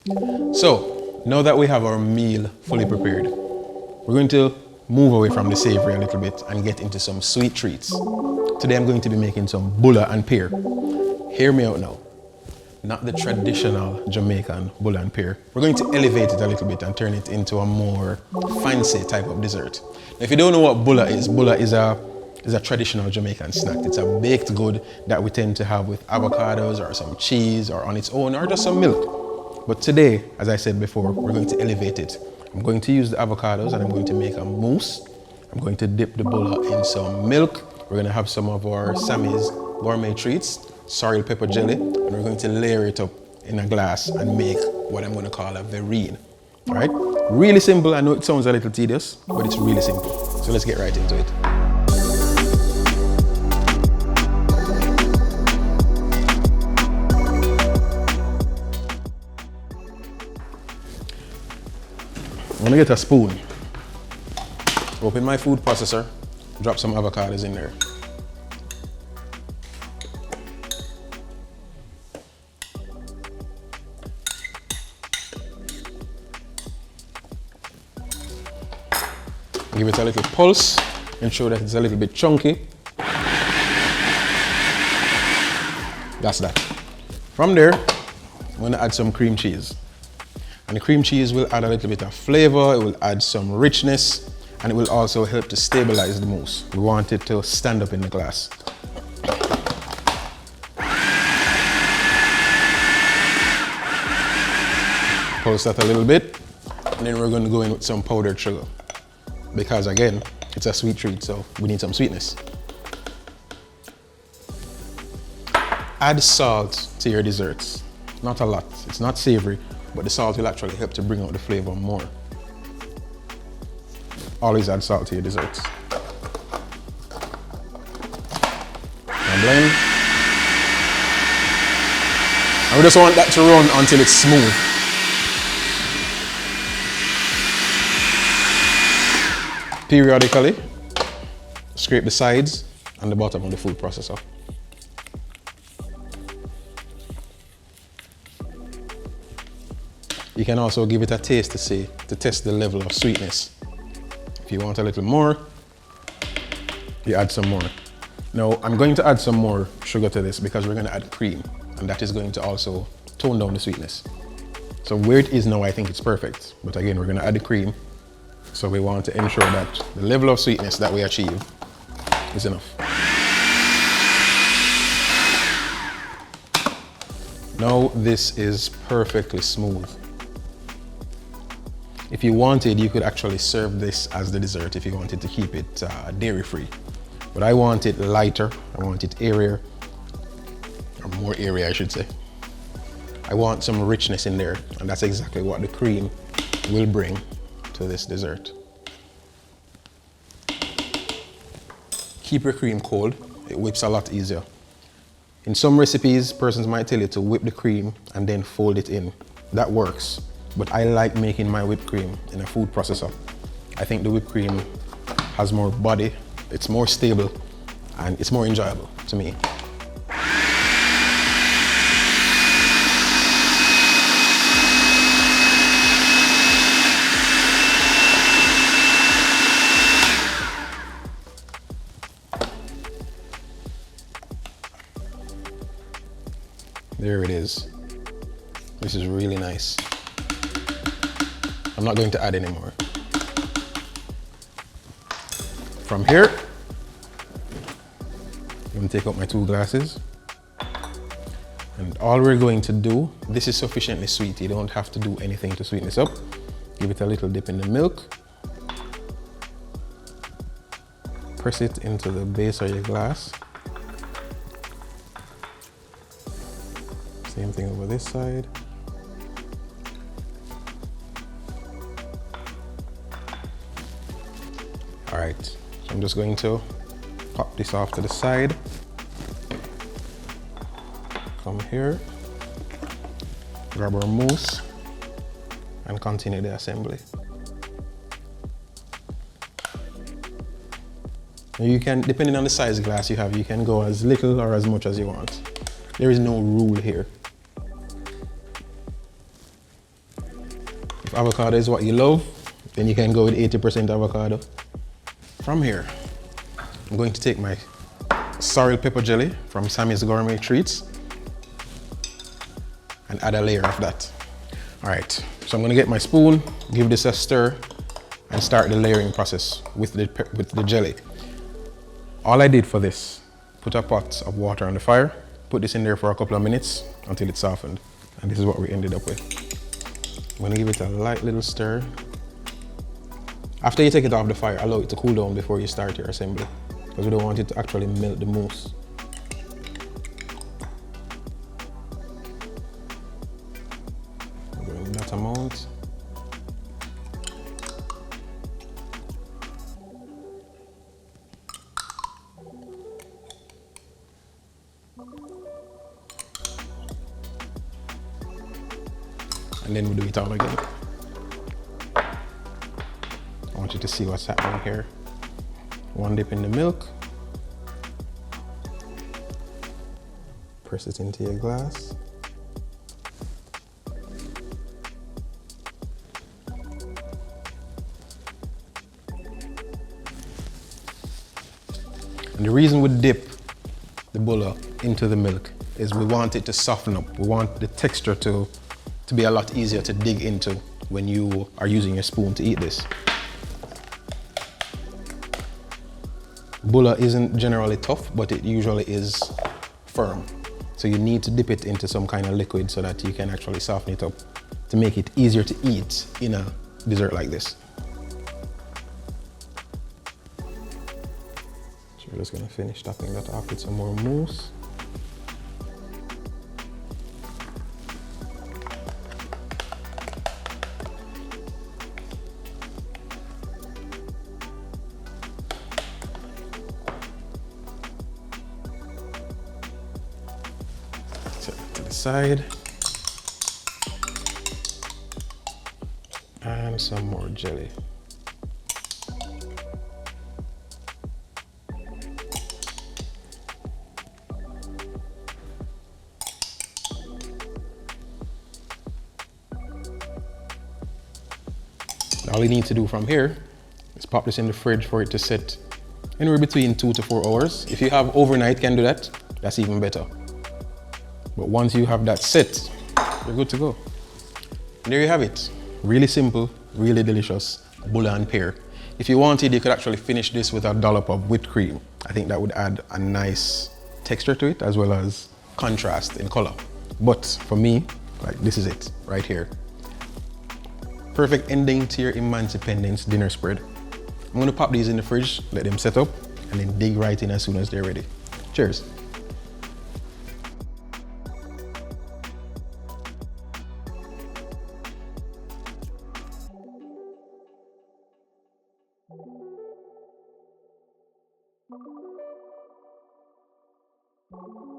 So now that we have our meal fully prepared, we're going to move away from the savory a little bit and get into some sweet treats. Today I'm going to be making some Bulla and Pear. Hear me out now. Not the traditional Jamaican Bulla and Pear. We're going to elevate it a little bit and turn it into a more fancy type of dessert. Now, if you don't know what Bulla is a traditional Jamaican snack. It's a baked good that we tend to have with avocados or some cheese or on its own or just some milk. But today, as I said before, we're going to elevate it. I'm going to use the avocados and I'm going to make a mousse. I'm going to dip the Bulla in some milk. We're going to have some of our Sammi's gourmet treats, sorrel pepper jelly, and we're going to layer it up in a glass and make what I'm going to call a Verrine. All right? Really simple. I know it sounds a little tedious, but it's really simple. So let's get right into it. I'm gonna get a spoon, open my food processor, drop some avocados in there. Give it a little pulse, ensure that it's a little bit chunky. That's that. From there, I'm gonna add some cream cheese. And the cream cheese will add a little bit of flavor, it will add some richness, and it will also help to stabilize the mousse. We want it to stand up in the glass. Pulse that a little bit, and then we're going to go in with some powdered sugar. Because again, it's a sweet treat, so we need some sweetness. Add salt to your desserts. Not a lot, it's not savory, but the salt will actually help to bring out the flavor more. Always add salt to your desserts. And blend. And we just want that to run until it's smooth. Periodically, scrape the sides and the bottom of the food processor. You can also give it a taste to test the level of sweetness. If you want a little more, you add some more. Now, I'm going to add some more sugar to this because we're going to add cream, and that is going to also tone down the sweetness. So where it is now, I think it's perfect. But again, we're going to add the cream. So we want to ensure that the level of sweetness that we achieve is enough. Now this is perfectly smooth. If you wanted, you could actually serve this as the dessert if you wanted to keep it dairy-free. But I want it lighter, I want it airier, or more airy I should say. I want some richness in there, and that's exactly what the cream will bring to this dessert. Keep your cream cold, it whips a lot easier. In some recipes, persons might tell you to whip the cream and then fold it in. That works. But I like making my whipped cream in a food processor. I think the whipped cream has more body, it's more stable, and it's more enjoyable to me. There it is. This is really nice. I'm not going to add any more. From here, I'm going to take out my 2 glasses. And all we're going to do, this is sufficiently sweet. You don't have to do anything to sweeten this up. Give it a little dip in the milk. Press it into the base of your glass. Same thing over this side. All right, so I'm just going to pop this off to the side. Come here, grab our mousse, and continue the assembly. Now you can, depending on the size glass you have, you can go as little or as much as you want. There is no rule here. If avocado is what you love, then you can go with 80% avocado. From here, I'm going to take my sorrel pepper jelly from Sammi's Gourmet Treats and add a layer of that. All right, so I'm gonna get my spoon, give this a stir, and start the layering process with the jelly. All I did for this, put a pot of water on the fire, put this in there for a couple of minutes until it softened. And this is what we ended up with. I'm gonna give it a light little stir. After you take it off the fire, allow it to cool down before you start your assembly, because we don't want it to actually melt the mousse. That amount. And then we do it all again. I want you to see what's happening here. One dip in the milk. Press it into your glass. And the reason we dip the bulla into the milk is we want it to soften up. We want the texture to be a lot easier to dig into when you are using your spoon to eat this. Bulla isn't generally tough, but it usually is firm. So you need to dip it into some kind of liquid so that you can actually soften it up to make it easier to eat in a dessert like this. So we're just gonna finish topping that off with some more mousse. Set it to the side. And some more jelly. All you need to do from here is pop this in the fridge for it to sit anywhere between 2 to 4 hours. If you have overnight, can do that, that's even better. But once you have that set, you're good to go. And there you have it. Really simple, really delicious bulla and pear. If you wanted, you could actually finish this with a dollop of whipped cream. I think that would add a nice texture to it as well as contrast in color. But for me, like, this is it right here. Perfect ending to your Emancipendence dinner spread. I'm gonna pop these in the fridge, let them set up, and then dig right in as soon as they're ready. Cheers. Thank you.